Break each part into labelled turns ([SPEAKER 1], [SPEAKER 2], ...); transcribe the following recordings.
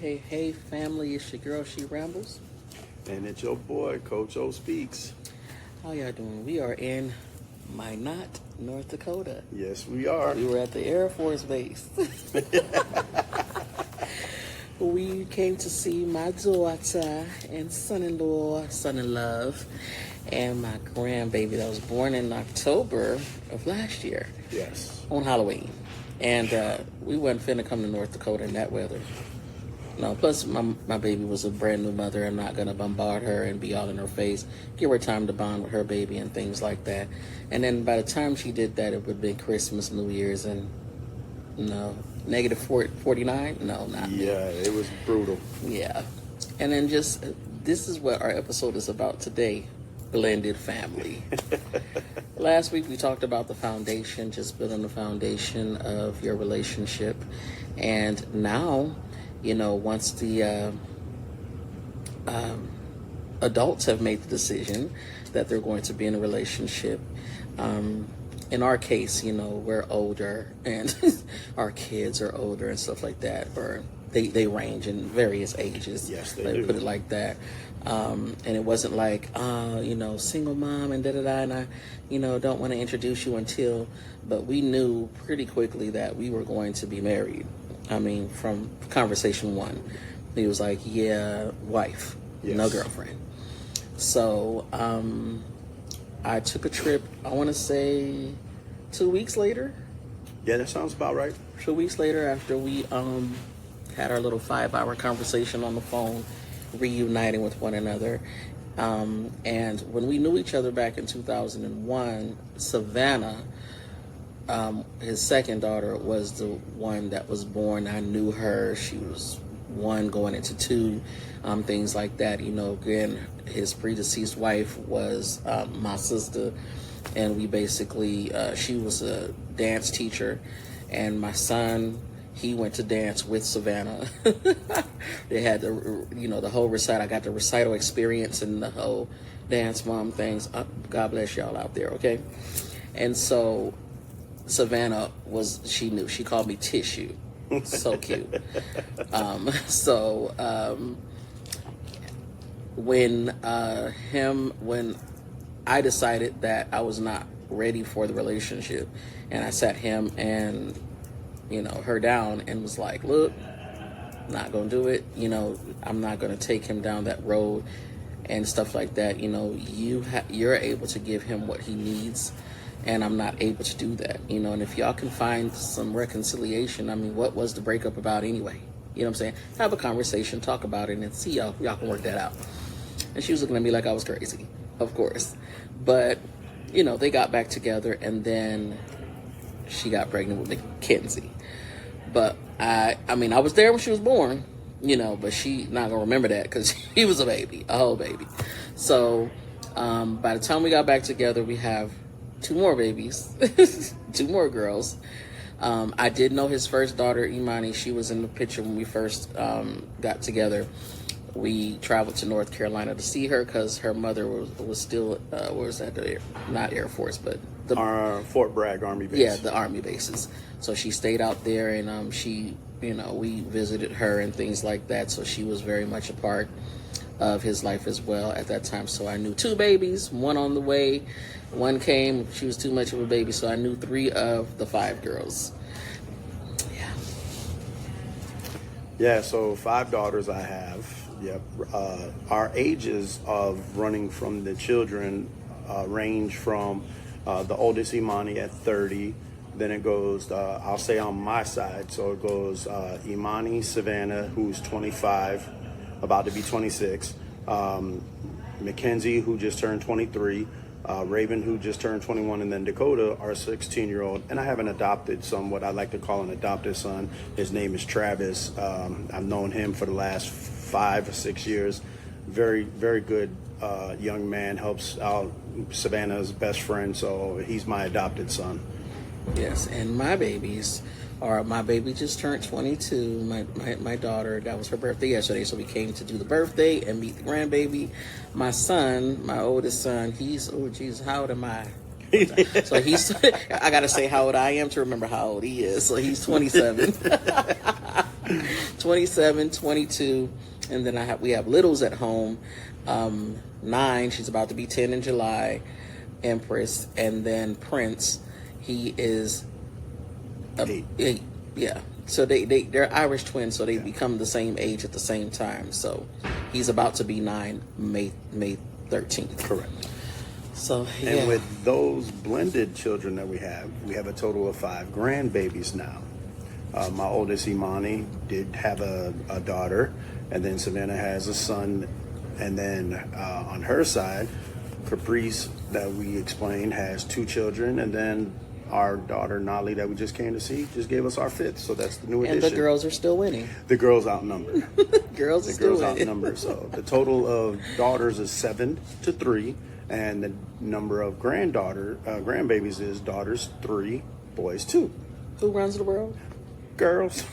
[SPEAKER 1] Hey, family, it's your girl, She Rambles.
[SPEAKER 2] And it's your boy, Coach O Speaks.
[SPEAKER 1] How y'all doing? We are in Minot, North Dakota.
[SPEAKER 2] Yes, we are.
[SPEAKER 1] We were at the Air Force Base. We came to see my daughter and son-in-law, son-in-love, and my grandbaby that was born in October of last year.
[SPEAKER 2] Yes.
[SPEAKER 1] On Halloween. And we wasn't finna come to North Dakota in that weather. No, plus my baby was a brand new mother. I'm not going to bombard her and be all in her face. Give her time to bond with her baby and things like that. And then by the time she did that, it would have been Christmas, New Year's, and no, negative 49? No, not me.
[SPEAKER 2] Yeah, it was brutal.
[SPEAKER 1] Yeah. And then just, this is what our episode is about today, blended family. Last week we talked about the foundation, just building the foundation of your relationship. And now, you know, once the adults have made the decision that they're going to be in a relationship, in our case, you know, we're older and our kids are older and stuff like that, or they range in various ages.
[SPEAKER 2] Yes, they
[SPEAKER 1] Let me
[SPEAKER 2] do.
[SPEAKER 1] put it like that. And it wasn't like, you know, single mom and da-da-da, and I, you know, don't want to introduce you until, but we knew pretty quickly that we were going to be married. I mean, from conversation one, he was like, yeah, wife,
[SPEAKER 2] Yes.
[SPEAKER 1] no girlfriend. So I took a trip, I want to say 2 weeks later.
[SPEAKER 2] Yeah, that sounds about right.
[SPEAKER 1] 2 weeks later, after we had our little 5-hour conversation on the phone, reuniting with one another. And when we knew each other back in 2001, Savannah, his second daughter, was the one that was born. I knew her. She was 1 going into 2, things like that. You know, again, his predeceased wife was my sister, and we basically, she was a dance teacher, and my son, he went to dance with Savannah. They had the, you know, the whole recital. I got the recital experience and the whole dance mom things. God bless y'all out there, okay? And so Savannah she knew. She called me Tissue. So cute. When I decided that I was not ready for the relationship, and I sat him and, you know, her down and was like, look, not gonna do it. You know, I'm not gonna take him down that road and stuff like that. You know, you're able to give him what he needs, and I'm not able to do that. You know, and if y'all can find some reconciliation, I mean, what was the breakup about anyway? You know what I'm saying? Have a conversation, talk about it, and see y'all can work that out. And she was looking at me like I was crazy, of course. But, you know, they got back together, and then she got pregnant with Mackenzie. But I mean, I was there when she was born, you know, but she not gonna remember that because he was a whole baby. So by the time we got back together, we have 2 more babies, 2 more girls. I did know his first daughter, Imani. She was in the picture when we first got together. We traveled to North Carolina to see her because her mother was still, where was that? Not Air Force, but the
[SPEAKER 2] Fort Bragg Army Base.
[SPEAKER 1] Yeah, the Army bases. So she stayed out there, and she, you know, we visited her and things like that. So she was very much a part of his life as well at that time. So I knew 2 babies, 1 on the way, 1 came. She was too much of a baby, so I knew 3 of the 5 girls. Yeah.
[SPEAKER 2] Yeah, so 5 daughters I have. Yep. Our ages of running from the children range from the oldest Imani at 30. Then it goes, I'll say on my side, so it goes Imani, Savannah, who's 25, about to be 26, Mackenzie, who just turned 23, Raven, who just turned 21, and then Dakota, our 16-year-old. And I have an adopted son, what I like to call an adopted son. His name is Travis. I've known him for the last 5 or 6 years. Very, very good young man, helps out Savannah's best friend, so he's my adopted son.
[SPEAKER 1] Yes, and my babies are, my baby just turned 22, my daughter, that was her birthday yesterday, so we came to do the birthday and meet the grandbaby. My son, my oldest son, he's, oh geez, how old am I? So he's, I gotta say how old I am to remember how old he is, so he's 27. 27, 22, and then we have littles at home. 9, she's about to be 10 in July. Empress, and then Prince. He is 8. Yeah. So they're Irish twins, so they become the same age at the same time. So he's about to be 9 May 13th.
[SPEAKER 2] Correct.
[SPEAKER 1] So yeah.
[SPEAKER 2] And with those blended children that we have a total of 5 grandbabies now. My oldest, Imani, did have a daughter, and then Savannah has a son, and then on her side, Caprice, that we explained, has 2 children, and then our daughter Nolly, that we just came to see, just gave us our 5th. So that's the new addition.
[SPEAKER 1] And the girls are still winning.
[SPEAKER 2] The girls outnumber.
[SPEAKER 1] Girls are still winning.
[SPEAKER 2] Outnumber. So the total of daughters is 7-3, and the number of grandbabies is daughters 3, boys 2.
[SPEAKER 1] Who runs the world?
[SPEAKER 2] Girls.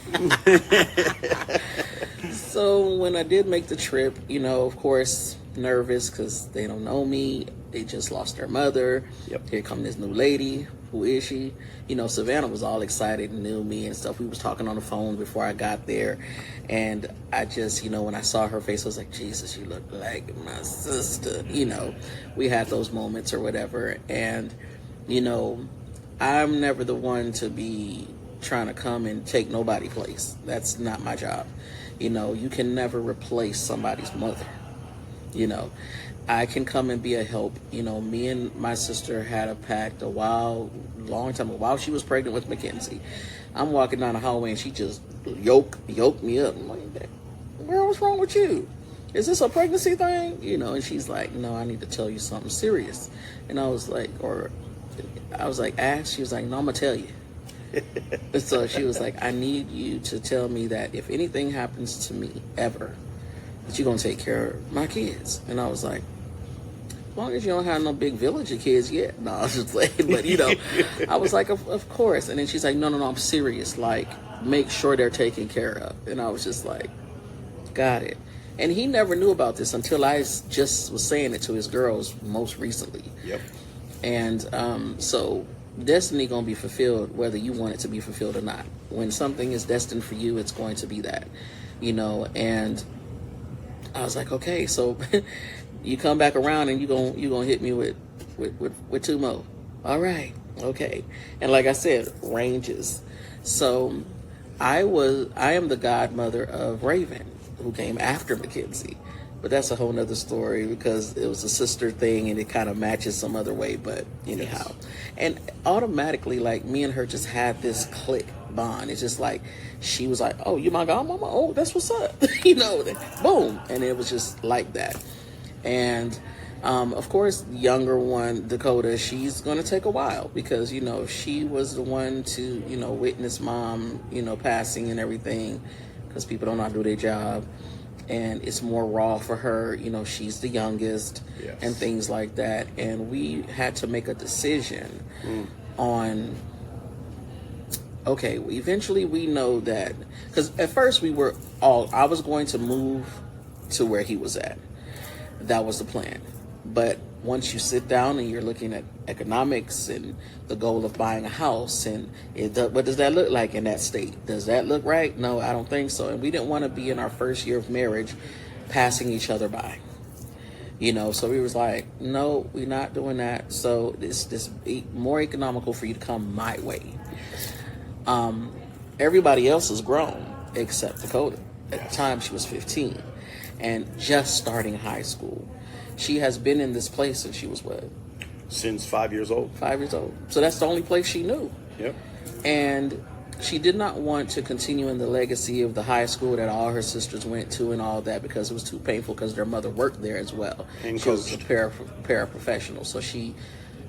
[SPEAKER 1] So when I did make the trip, of course, nervous because they don't know me. They just lost their mother.
[SPEAKER 2] Yep.
[SPEAKER 1] Here come this new lady. Who is she? Savannah was all excited and knew me and stuff. We was talking on the phone before I got there. And I just, when I saw her face, I was like, Jesus, you look like my sister. We had those moments or whatever. And, I'm never the one to be trying to come and take nobody's place. That's not my job. You can never replace somebody's mother. I can come and be a help. Me and my sister had a pact long time ago, while she was pregnant with Mackenzie. I'm walking down the hallway and she just yoked me up. I'm like, girl, what's wrong with you? Is this a pregnancy thing? And she's like, no, I need to tell you something serious. And I was like, ask? She was like, no, I'm going to tell you. And so she was like, I need you to tell me that if anything happens to me ever, that you're going to take care of my kids. And I was like, as long as you don't have no big village of kids yet. No, I was just like, but I was like, of course. And then she's like, no, I'm serious. Like, make sure they're taken care of. And I was just like, got it. And he never knew about this until I just was saying it to his girls most recently.
[SPEAKER 2] Yep.
[SPEAKER 1] And so destiny going to be fulfilled whether you want it to be fulfilled or not. When something is destined for you, it's going to be that. And I was like, okay, so you come back around and you gonna hit me with 2 more. All right, okay. And like I said, ranges. So I am the godmother of Raven, who came after Mackenzie. But that's a whole nother story because it was a sister thing and it kind of matches some other way. But anyhow, yes. And automatically, like, me and her just had this click bond. It's just like, she was like, oh, you my godmama? Oh, that's what's up. Boom. And it was just like that. And of course, younger one, Dakota, she's going to take a while because, she was the one to, witness mom, passing and everything because people don't know how to do their job. And it's more raw for her. She's the youngest. Yes. And things like that. And we had to make a decision on, okay, eventually we know that, because at first I was going to move to where he was at. That was the plan. But once you sit down and you're looking at economics and the goal of buying a house and what does that look like in that state? Does that look right? No, I don't think so. And we didn't want to be in our first year of marriage passing each other by. So we was like, no, we're not doing that. So this more economical for you to come my way. Everybody else is grown except Dakota. At the time she was 15 and just starting high school. She has been in this place since she was what?
[SPEAKER 2] Since 5 years old.
[SPEAKER 1] 5 years old. So that's the only place she knew.
[SPEAKER 2] Yep.
[SPEAKER 1] And she did not want to continue in the legacy of the high school that all her sisters went to and all that because it was too painful because their mother worked there as well. And she was a paraprofessional, so she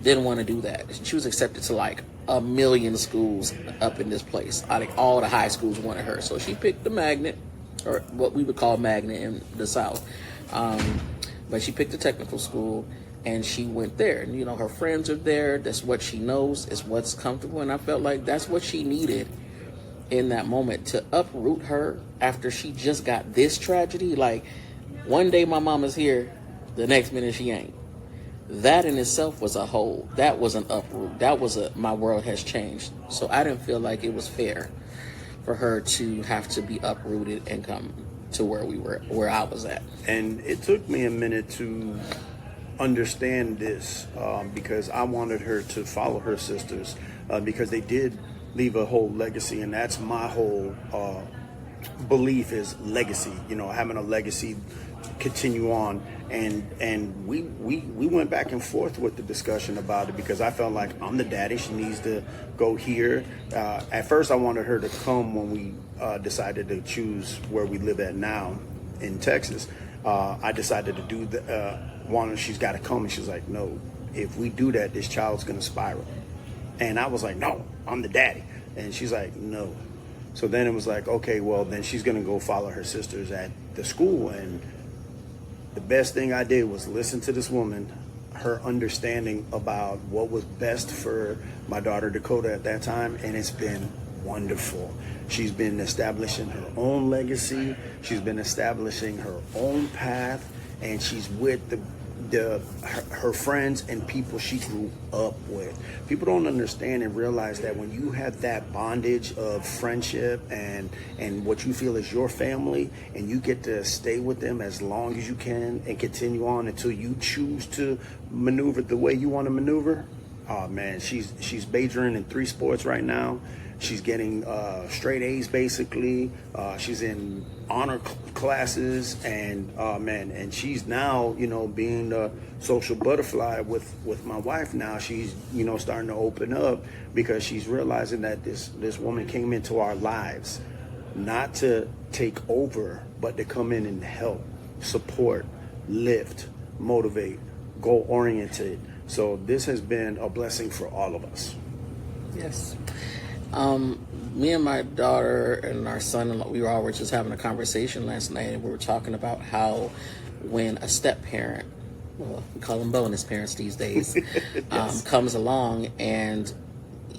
[SPEAKER 1] didn't want to do that. She was accepted to like 1 million schools up in this place. I think all the high schools wanted her. So she picked the magnet, or what we would call magnet in the South. But she picked a technical school and she went there. And, her friends are there. That's what she knows. It's what's comfortable. And I felt like that's what she needed in that moment, to uproot her after she just got this tragedy. Like, one day my mama's here, the next minute she ain't. That in itself was a whole. That was an uproot. That was my world has changed. So I didn't feel like it was fair for her to have to be uprooted and come to where I was at.
[SPEAKER 2] And it took me a minute to understand this because I wanted her to follow her sisters because they did leave a whole legacy, and that's my whole belief is legacy. You know, having a legacy continue on, and we went back and forth with the discussion about it because I felt like I'm the daddy. She needs to go here. At first, I wanted her to come when we decided to choose where we live at now in Texas. I decided to do the one. She's got to come, and she's like, no. If we do that, this child's gonna spiral. And I was like, no, I'm the daddy. And she's like, no. So then it was like, okay, well, then she's going to go follow her sisters at the school. And the best thing I did was listen to this woman, her understanding about what was best for my daughter Dakota at that time. And it's been wonderful. She's been establishing her own legacy. She's been establishing her own path. And she's with her friends and people she grew up with. People don't understand and realize that when you have that bondage of friendship and what you feel is your family, and you get to stay with them as long as you can and continue on until you choose to maneuver the way you want to maneuver. Oh man, she's majoring in 3 sports right now. She's getting straight A's basically. She's in honor classes, and and she's now, you know, being the social butterfly with my wife. Now she's, you know, starting to open up because she's realizing that this woman came into our lives not to take over, but to come in and help, support, lift, motivate, goal oriented. So this has been a blessing for all of us.
[SPEAKER 1] Yes. Me and my daughter and our son-in-law, we were just having a conversation last night, and we were talking about how when a step-parent, well, we call them bonus parents these days,
[SPEAKER 2] Yes.
[SPEAKER 1] comes along and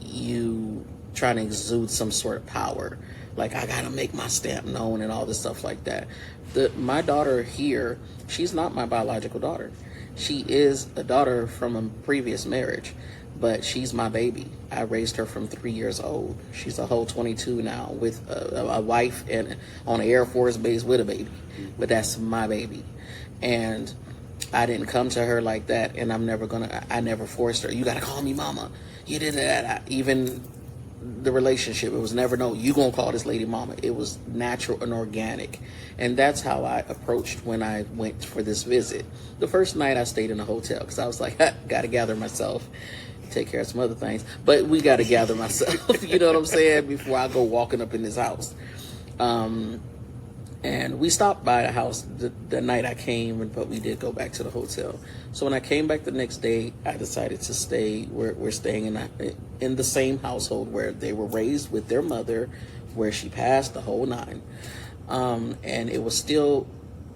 [SPEAKER 1] you try to exude some sort of power, like I gotta make my stamp known and all this stuff like that. My daughter here, she's not my biological daughter. She is a daughter from a previous marriage, but she's my baby. I raised her from 3 years old. She's a whole 22 now with a wife and on an Air Force base with a baby. But that's my baby. And I didn't come to her like that, and I never forced her. You got to call me mama. You did that. Even the relationship, it was never, no, you gonna call this lady mama. It was natural and organic. And that's how I approached when I went for this visit. The first night I stayed in a hotel because I was like, gotta gather myself, take care of some other things, but we gotta gather myself, you know what I'm saying, before I go walking up in this house. And we stopped by the house the night I came, but we did go back to the hotel. So when I came back the next day, I decided to stay. We're staying in the same household where they were raised with their mother, where she passed the whole 9. And it was still,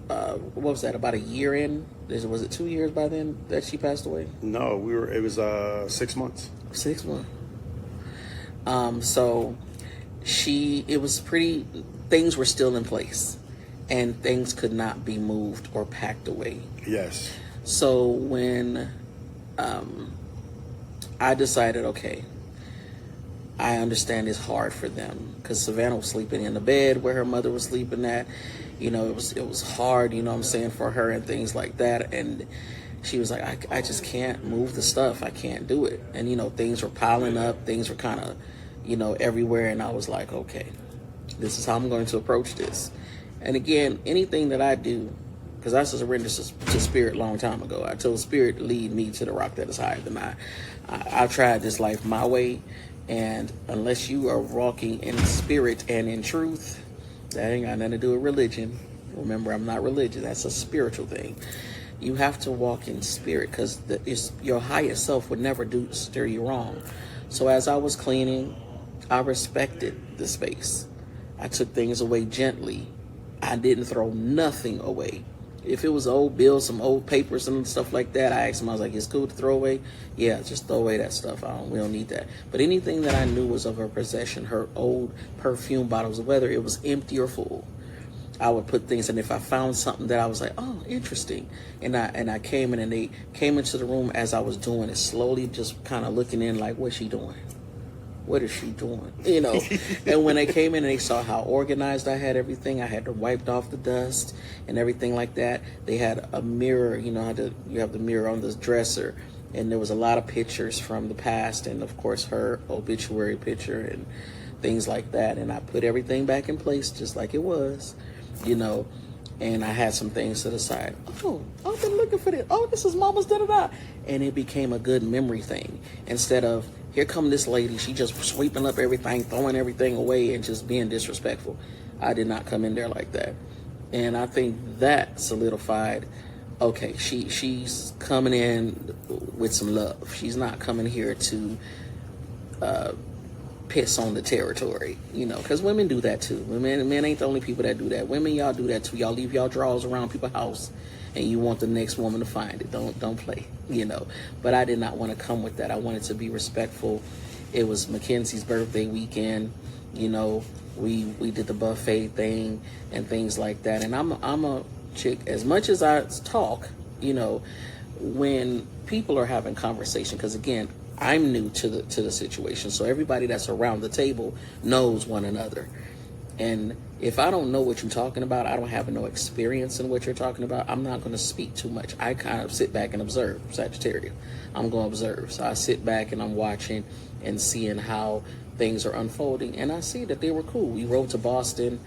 [SPEAKER 1] what was that, about a year in? Was it 2 years by then that she passed away?
[SPEAKER 2] No, it was 6 months.
[SPEAKER 1] 6 months. So it was pretty, things were still in place and things could not be moved or packed away.
[SPEAKER 2] Yes.
[SPEAKER 1] So when I decided, okay, I understand it's hard for them because Savannah was sleeping in the bed where her mother was sleeping at. You know, it was hard, you know what I'm saying, for her and things like that. And she was like, I just can't move the stuff. I can't do it. And, you know, things were piling up. Things were kind of, you know, everywhere. And I was like, okay, this is how I'm going to approach this. And again, anything that I do, because I surrendered to Spirit a long time ago. I told Spirit to lead me to the rock that is higher than I. I've tried this life my way. And unless you are walking in spirit and in truth, that ain't got nothing to do with religion. Remember, I'm not religious. That's a spiritual thing. You have to walk in spirit because your higher self would never steer you wrong. So as I was cleaning, I respected the space. I took things away gently. I didn't throw nothing away. If it was old bills, some old papers and stuff like that, I asked him, I was like, it's cool to throw away? Yeah, just throw away that stuff. We don't need that. But anything that I knew was of her possession, her old perfume bottles, whether it was empty or full, I would put things in. If I found something that I was like, oh, interesting, and I came in, and they came into the room as I was doing it, slowly just kind of looking in like, what's she doing? what is she doing? You know, and when they came in and they saw how organized I had everything, I had wiped off the dust and everything like that. They had a mirror, you know how you have the mirror on the dresser, and there was a lot of pictures from the past, and of course her obituary picture and things like that. And I put everything back in place just like it was, you know. And I had some things to the side. Oh, I've been looking for this. Oh, this is Mama's da-da-da. And it became a good memory thing. Instead of, here come this lady, she just sweeping up everything, throwing everything away, and just being disrespectful. I did not come in there like that. And I think that solidified, okay, she's coming in with some love. She's not coming here to piss on the territory, you know, because women do that too. Men ain't the only people that do that. Women, y'all do that too. Y'all leave y'all drawers around people's house, and you want the next woman to find it. Don't play, you know. But I did not want to come with that. I wanted to be respectful. It was Mackenzie's birthday weekend, you know. We did the buffet thing and things like that. And I'm a chick. As much as I talk, you know, when people are having conversation, because again, I'm new to the situation, so everybody that's around the table knows one another. And if I don't know what you're talking about, I don't have no experience in what you're talking about, I'm not going to speak too much. I kind of sit back and observe. Sagittarius, I'm going to observe. So I sit back and I'm watching and seeing how things are unfolding, and I see that they were cool. We rode to Boston.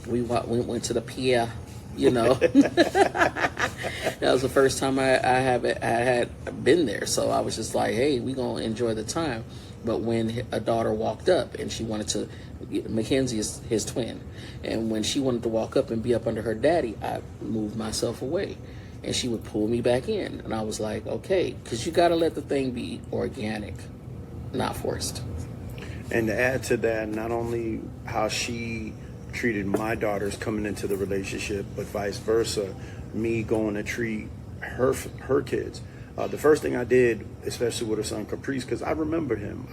[SPEAKER 1] We went to the pier. You know, that was the first time I had been there. So I was just like, hey, we gonna enjoy the time. But when a daughter walked up and she wanted to, Mackenzie is his twin, and when she wanted to walk up and be up under her daddy, I moved myself away, and she would pull me back in, and I was like, okay, because you got to let the thing be organic, not forced.
[SPEAKER 2] And to add to that, not only how she treated my daughters coming into the relationship, but vice versa, me going to treat her kids. The first thing I did, especially with her son Caprice, because I remember him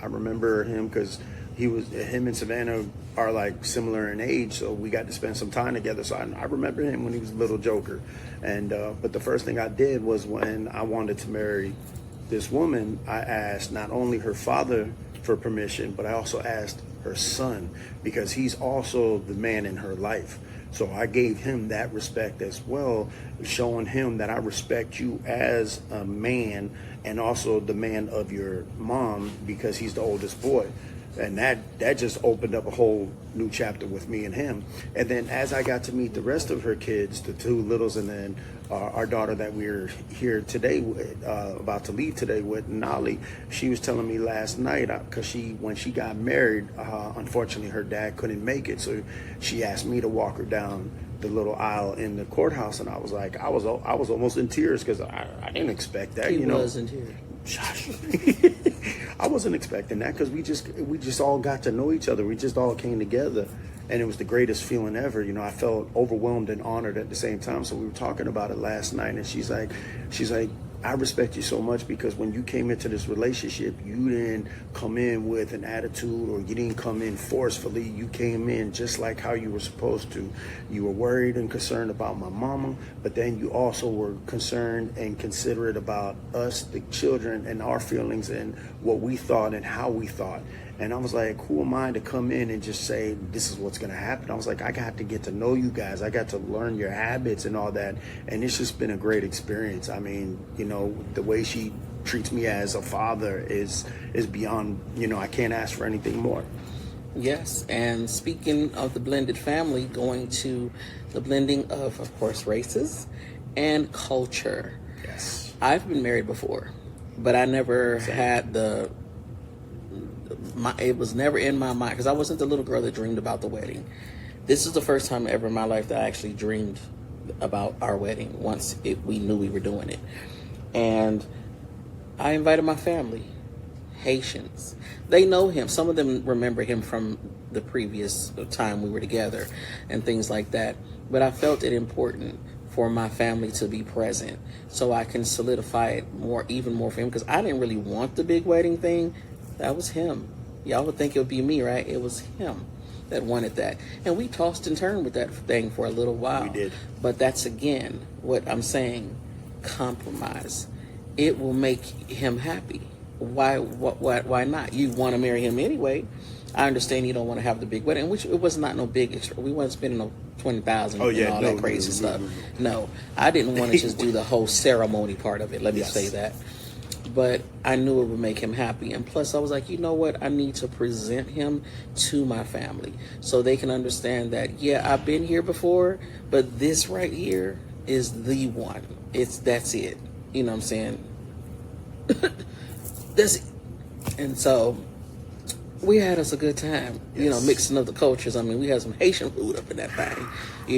[SPEAKER 2] because him and Savannah are like similar in age, so we got to spend some time together. So I remember him when he was a little joker. And but the first thing I did was, when I wanted to marry this woman, I asked not only her father for permission, but I also asked her son, because he's also the man in her life. So I gave him that respect as well, showing him that I respect you as a man and also the man of your mom, because he's the oldest boy. And that just opened up a whole new chapter with me and him. And then as I got to meet the rest of her kids, the two littles, and then our daughter that we're here today with, about to leave today with, Nolly, she was telling me last night, because when she got married, unfortunately her dad couldn't make it, so she asked me to walk her down the little aisle in the courthouse, and I was like, I was almost in tears, because I didn't expect that.
[SPEAKER 1] He was in tears.
[SPEAKER 2] Shush. I wasn't expecting that, because we just all got to know each other. We just all came together, and it was the greatest feeling ever. You know, I felt overwhelmed and honored at the same time. So we were talking about it last night, and she's like, I respect you so much, because when you came into this relationship, you didn't come in with an attitude, or you didn't come in forcefully. You came in just like how you were supposed to. You were worried and concerned about my mama, but then you also were concerned and considerate about us, the children, and our feelings and what we thought and how we thought. And I was like, who am I to come in and just say, this is what's going to happen? I was like, I got to get to know you guys. I got to learn your habits and all that. And it's just been a great experience. I mean, you know, the way she treats me as a father is beyond, you know, I can't ask for anything more.
[SPEAKER 1] Yes, and speaking of the blended family, going to the blending of course, races and culture.
[SPEAKER 2] Yes.
[SPEAKER 1] I've been married before, but I never had it was never in my mind, because I wasn't the little girl that dreamed about the wedding. This is the first time ever in my life that I actually dreamed about our wedding once we knew we were doing it. And I invited my family, Haitians. They know him. Some of them remember him from the previous time we were together and things like that. But I felt it important for my family to be present so I can solidify it even more for him, because I didn't really want the big wedding thing. That was him. Y'all would think it would be me, right? It was him that wanted that. And we tossed and turned with that thing for a little while.
[SPEAKER 2] We did.
[SPEAKER 1] But that's, again, what I'm saying, compromise. It will make him happy. why not? You want to marry him anyway. I understand you don't want to have the big wedding, which it was not no big extra. We weren't spending no 20,000 and all that crazy stuff. No, I didn't want to just do the whole ceremony part of it. Let me say that. But I knew it would make him happy. And plus I was like, you know what? I need to present him to my family so they can understand that, yeah, I've been here before, but this right here is the one. That's it. You know what I'm saying? That's it. And so we had us a good time, mixing up the cultures. I mean, we had some Haitian food up in that thing,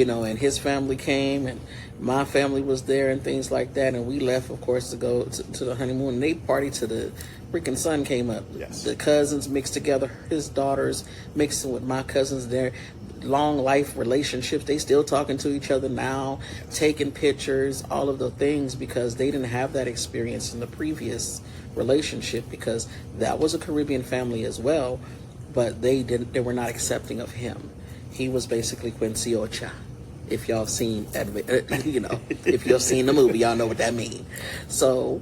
[SPEAKER 1] and his family came and my family was there and things like that. And we left, of course, to go to the honeymoon. And they partied till the freaking sun came up.
[SPEAKER 2] Yes.
[SPEAKER 1] The cousins mixed together, his daughters mixing with my cousins there. Long life relationships. They still talking to each other now, taking pictures, all of the things, because they didn't have that experience in the previous relationship, because that was a Caribbean family as well, but they were not accepting of him. He was basically Quincy Ocha. If y'all seen if you've seen the movie, y'all know what that means. So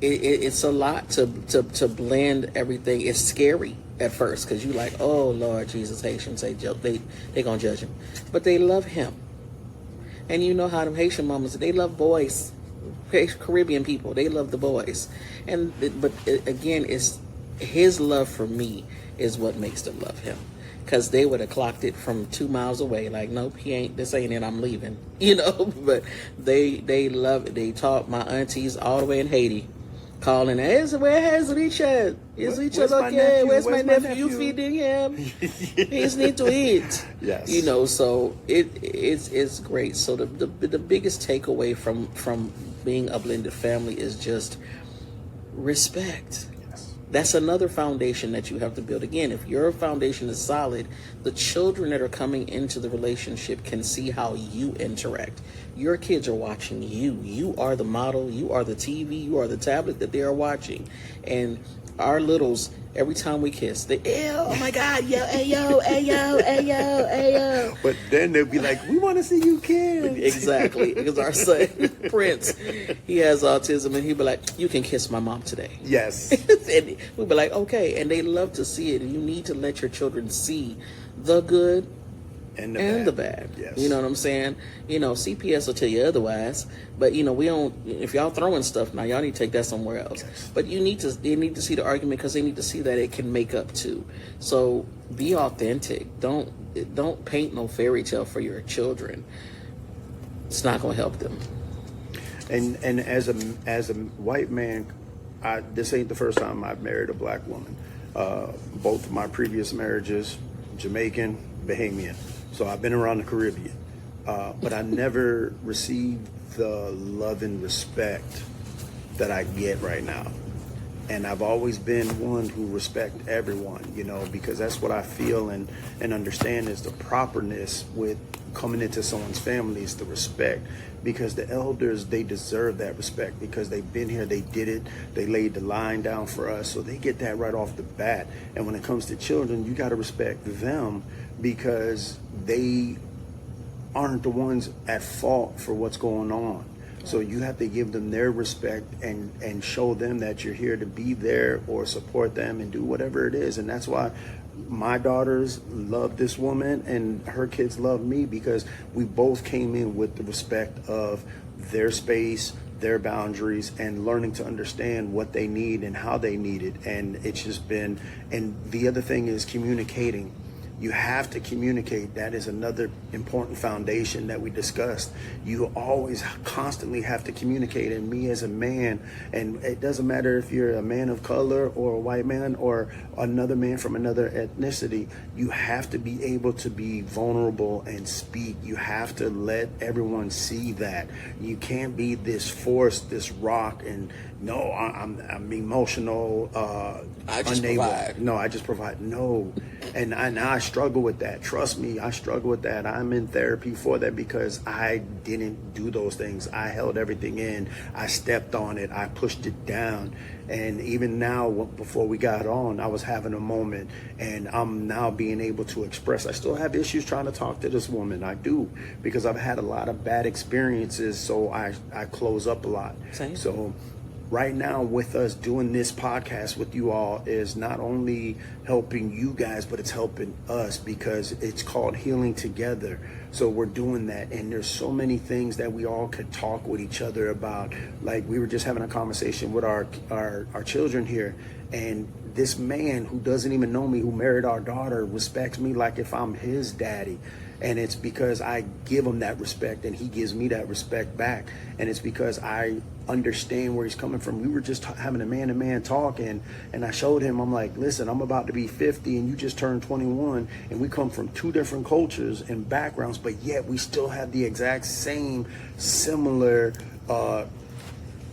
[SPEAKER 1] it's a lot to blend everything. It's scary at first because you like, oh Lord Jesus, Haitians, they gonna judge him, but they love him. And you know how them Haitian mamas, they love boys. Caribbean people, they love the boys. But again, it's his love for me is what makes them love him, because they would have clocked it from 2 miles away, like, nope, this ain't it, I'm leaving, but they love it. They taught my aunties all the way in Haiti, calling, where is Richard? Is Richard okay? Where's my nephew? You feeding him? He needs to eat.
[SPEAKER 2] Yes.
[SPEAKER 1] So it's great. So the biggest takeaway from being a blended family is just respect.
[SPEAKER 2] Yes.
[SPEAKER 1] That's another foundation that you have to build. Again, if your foundation is solid, the children that are coming into the relationship can see how you interact. Your kids are watching you. You are the model. You are the TV. You are the tablet that they are watching. And our littles, every time we kiss, they, ew, oh my God, yo, ayo, ayo, ayo, ayo.
[SPEAKER 2] But then they'll be like, we want to see you kiss.
[SPEAKER 1] Exactly. Because our son, Prince, he has autism, and he'll be like, you can kiss my mom today.
[SPEAKER 2] Yes.
[SPEAKER 1] And we'll be like, okay. And they love to see it. And you need to let your children see the good and the bad.
[SPEAKER 2] Yes.
[SPEAKER 1] You know what I'm saying? CPS will tell you otherwise, but we don't. If y'all throwing stuff now, y'all need to take that somewhere else.
[SPEAKER 2] Yes.
[SPEAKER 1] But they need to see the argument, because they need to see that it can make up too. So be authentic. Don't paint no fairy tale for your children. It's not going to help them.
[SPEAKER 2] And as a white man, this ain't the first time I've married a black woman. Both of my previous marriages, Jamaican, Bahamian. So I've been around the Caribbean, but I never received the love and respect that I get right now. And I've always been one who respect everyone, because that's what I feel and understand is the properness with coming into someone's family is the respect, because the elders, they deserve that respect because they've been here, they did it, they laid the line down for us, so they get that right off the bat. And when it comes to children, you got to respect them because they aren't the ones at fault for what's going on. So you have to give them their respect and show them that you're here to be there or support them and do whatever it is. And that's why my daughters love this woman and her kids love me, because we both came in with the respect of their space, their boundaries, and learning to understand what they need and how they need it. And it's just been, and the other thing is communicating. You have to communicate. That is another important foundation that we discussed. You always constantly have to communicate. And me as a man, and it doesn't matter if you're a man of color or a white man or another man from another ethnicity, you have to be able to be vulnerable and speak. You have to let everyone see that. You can't be this force, this rock, and no, I'm emotional,
[SPEAKER 1] I just
[SPEAKER 2] unable.
[SPEAKER 1] provide.
[SPEAKER 2] No, I just provide. No. And I struggle with that. Trust me, I struggle with that. I'm in therapy for that because I didn't do those things. I held everything in. I stepped on it. I pushed it down. And even now, before we got on, I was having a moment, and I'm now being able to express. I still have issues trying to talk to this woman. I do, because I've had a lot of bad experiences, so I close up a lot.
[SPEAKER 1] Same.
[SPEAKER 2] So right now with us doing this podcast with you all is not only helping you guys, but it's helping us, because it's called Healing Together. So we're doing that, and there's so many things that we all could talk with each other about. Like, we were just having a conversation with our children here, and this man who doesn't even know me, who married our daughter, respects me like if I'm his daddy. And it's because I give him that respect, and he gives me that respect back. And it's because I understand where he's coming from. We were just having a man-to-man talk, and I showed him, I'm like, listen, I'm about to be 50 and you just turned 21, and we come from two different cultures and backgrounds, but yet we still have the exact same similar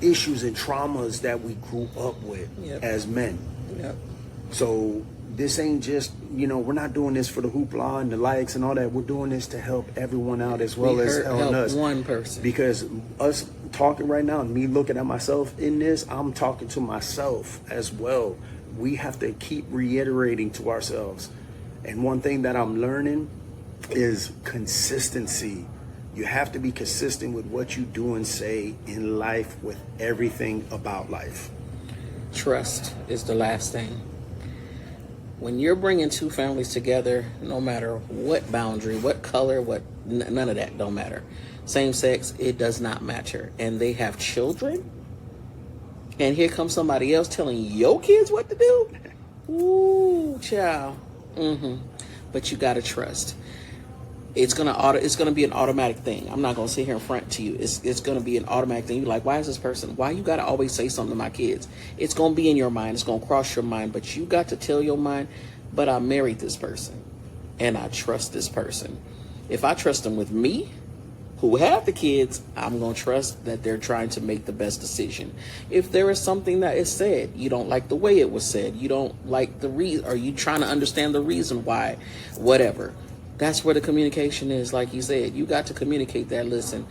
[SPEAKER 2] issues and traumas that we grew up with as men.
[SPEAKER 1] Yep.
[SPEAKER 2] So this ain't just, we're not doing this for the hoopla and the likes and all that. We're doing this to help everyone out as well as helping us.
[SPEAKER 1] One person.
[SPEAKER 2] Because us talking right now and me looking at myself in this, I'm talking to myself as well. We have to keep reiterating to ourselves. And one thing that I'm learning is consistency. You have to be consistent with what you do and say in life, with everything about life.
[SPEAKER 1] Trust is the last thing. When you're bringing two families together, no matter what boundary, what color, none of that don't matter. Same sex, it does not matter. And they have children, and here comes somebody else telling your kids what to do. Ooh, child. But you gotta trust. It's gonna be an automatic thing. I'm not gonna sit here in front to you. It's gonna be an automatic thing. You're like, why is this person? Why you gotta always say something to my kids? It's gonna be in your mind. It's gonna cross your mind. But you got to tell your mind, but I married this person, and I trust this person. If I trust them with me, who have the kids, I'm gonna trust that they're trying to make the best decision. If there is something that is said, you don't like the way it was said, you don't like the reason, or you trying to understand the reason why, whatever. That's where the communication is. Like you said, you got to communicate that. Listen,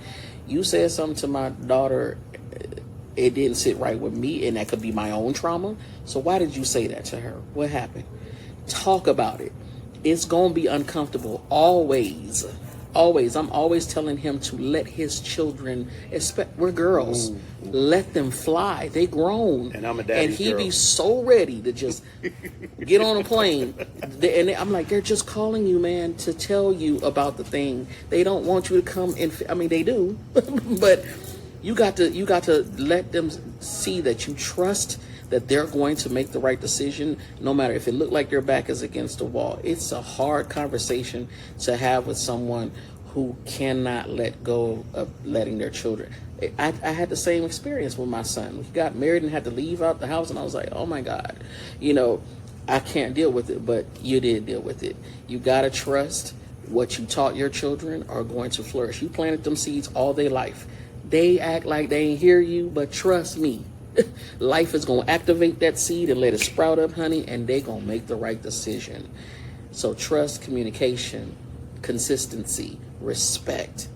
[SPEAKER 1] you said something to my daughter, it didn't sit right with me, and that could be my own trauma. So why did you say that to her? What happened? Talk about it. It's going to be uncomfortable. Always. Always. I'm always telling him to let his children, we're girls, let them fly. They grown.
[SPEAKER 2] And I'm a daddy's
[SPEAKER 1] And he
[SPEAKER 2] girl.
[SPEAKER 1] be so ready to just get on a plane. And I'm like, they're just calling you, man, to tell you about the thing. They don't want you to come in. I mean, they do. But you got to let them see that you trust that they're going to make the right decision, no matter if it looked like their back is against the wall. It's a hard conversation to have with someone who cannot let go of letting their children. I had the same experience with my son. He got married and had to leave out the house, and I was like, oh my God, I can't deal with it. But you did deal with it. You got to trust what you taught your children are going to flourish. You planted them seeds all their life. They act like they ain't hear you, but trust me, life is going to activate that seed and let it sprout up, honey, and they going to make the right decision. So trust, communication, consistency, respect.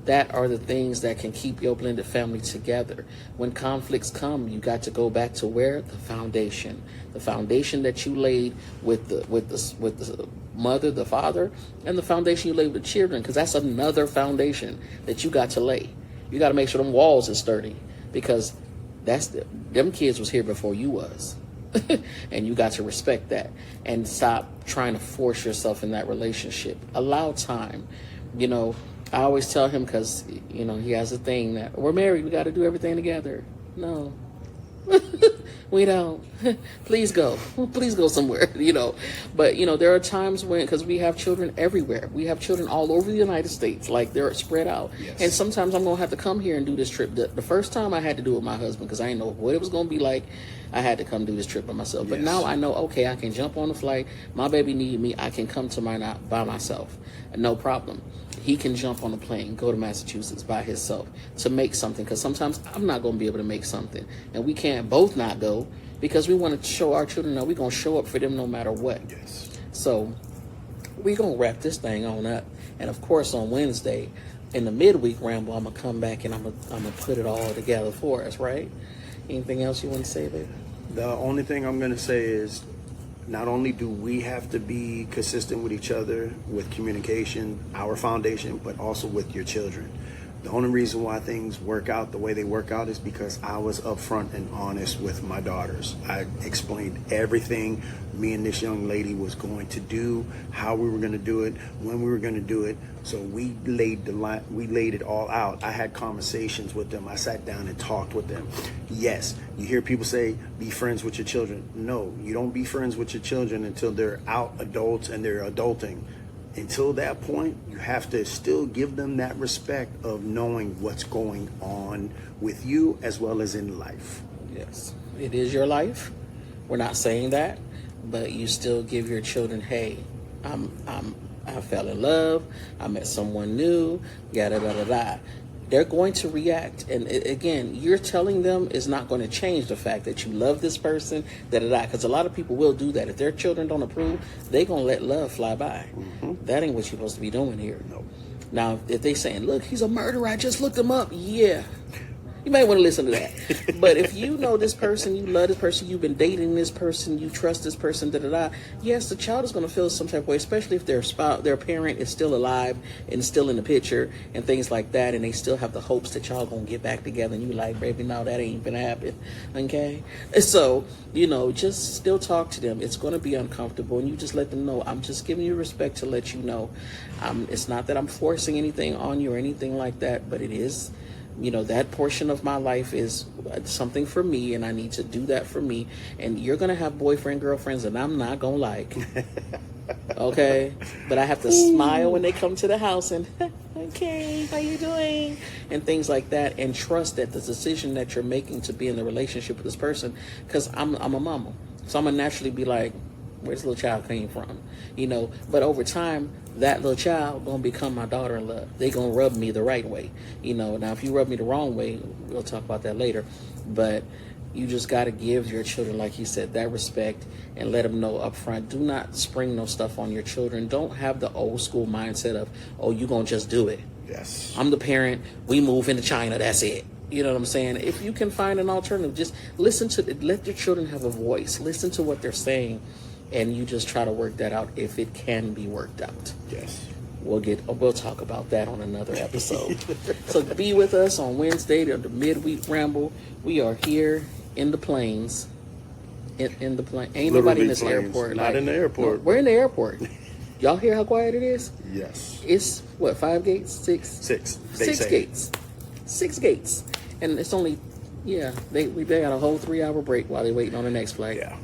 [SPEAKER 1] That are the things that can keep your blended family together. When conflicts come, you got to go back to where? The foundation. The foundation that you laid with the mother, the father, and the foundation you laid with children, because that's another foundation that you got to lay. You got to make sure them walls are sturdy, because them kids was here before you was. And you got to respect that and stop trying to force yourself in that relationship. Allow time. I always tell him, because he has a thing that we're married, we got to do everything together. No. We don't. Please go somewhere. But there are times when, because we have children everywhere, we have children all over the United States, like they're spread out.
[SPEAKER 2] Yes.
[SPEAKER 1] And sometimes I'm gonna have to come here and do this trip. The first time I had to do it with my husband, because I didn't know what it was gonna be like. I had to come do this trip by myself. But
[SPEAKER 2] Yes.
[SPEAKER 1] now I know, okay, I can jump on the flight. My baby need me. I can come to mine by myself. No problem. He can jump on a plane, go to Massachusetts by himself to make something, because sometimes I'm not going to be able to make something. And we can't both not go, because we want to show our children that we're going to show up for them no matter what.
[SPEAKER 2] Yes.
[SPEAKER 1] So we're going to wrap this thing on up. And, of course, on Wednesday, in the midweek ramble, I'm going to come back and I'm going to put it all together for us, right? Anything else you want to say, baby?
[SPEAKER 2] The only thing I'm going to say is, not only do we have to be consistent with each other with communication, our foundation, but also with your children. The only reason why things work out the way they work out is because I was upfront and honest with my daughters. I explained everything me and this young lady was going to do, how we were going to do it, when we were going to do it. So we laid it all out. I had conversations with them. I sat down and talked with them. Yes, you hear people say, be friends with your children. No, you don't be friends with your children until they're out adults and they're adulting. Until that point, you have to still give them that respect of knowing what's going on with you as well as in life.
[SPEAKER 1] Yes, it is your life. We're not saying that, but you still give your children, hey, I fell in love, I met someone new, yada da da da. They're going to react, and again, you're telling them is not going to change the fact that you love this person, da da da. Because a lot of people will do that. If their children don't approve, they're gonna let love fly by. That ain't what you're supposed to be doing here.
[SPEAKER 2] Nope.
[SPEAKER 1] Now, if they saying, "Look, he's a murderer," I just looked him up. Yeah. You might want to listen to that. But if you know this person, you love this person, you've been dating this person, you trust this person, da da da. Yes, the child is going to feel some type of way, especially if their parent is still alive and still in the picture and things like that, and they still have the hopes that y'all going to get back together. And you like, baby, no, that ain't gonna happen. Okay, so just still talk to them. It's going to be uncomfortable, and you just let them know. I'm just giving you respect to let you know. It's not that I'm forcing anything on you or anything like that, but it is. That portion of my life is something for me, and I need to do that for me. And you're going to have boyfriend, girlfriends, and I'm not going to like. Okay? But I have to smile when they come to the house and, okay, how you doing? And things like that. And trust that the decision that you're making to be in the relationship with this person, because I'm a mama. So I'm going to naturally be like, where's this little child came from? But over time, that little child gonna become my daughter-in-law. They gonna rub me the right way. Now if you rub me the wrong way, we'll talk about that later. But you just gotta give your children, like he said, that respect and let them know up front. Do not spring no stuff on your children. Don't have the old school mindset of, oh, you gonna just do it.
[SPEAKER 2] Yes.
[SPEAKER 1] I'm the parent. We move into China. That's it. You know what I'm saying? If you can find an alternative, just listen to it. Let your children have a voice. Listen to what they're saying. And you just try to work that out if it can be worked out.
[SPEAKER 2] Yes.
[SPEAKER 1] We'll talk about that on another episode. So be with us on Wednesday, the midweek ramble. We are here in the plains. In the plane. Ain't nobody in this
[SPEAKER 2] planes.
[SPEAKER 1] airport.
[SPEAKER 2] Not in the airport.
[SPEAKER 1] No, we're in the airport. Y'all hear how quiet it is?
[SPEAKER 2] Yes.
[SPEAKER 1] It's what, 5 gates? 6?
[SPEAKER 2] 6.
[SPEAKER 1] Six gates. 6 gates. And it's only, they got a whole 3-hour break while they're waiting on the next flight.
[SPEAKER 2] Yeah.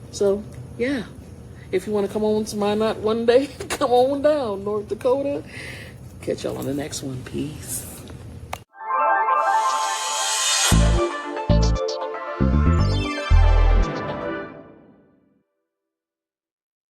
[SPEAKER 1] So, if you want to come on to Minot one day, come on down, North Dakota. Catch y'all on the next one. Peace.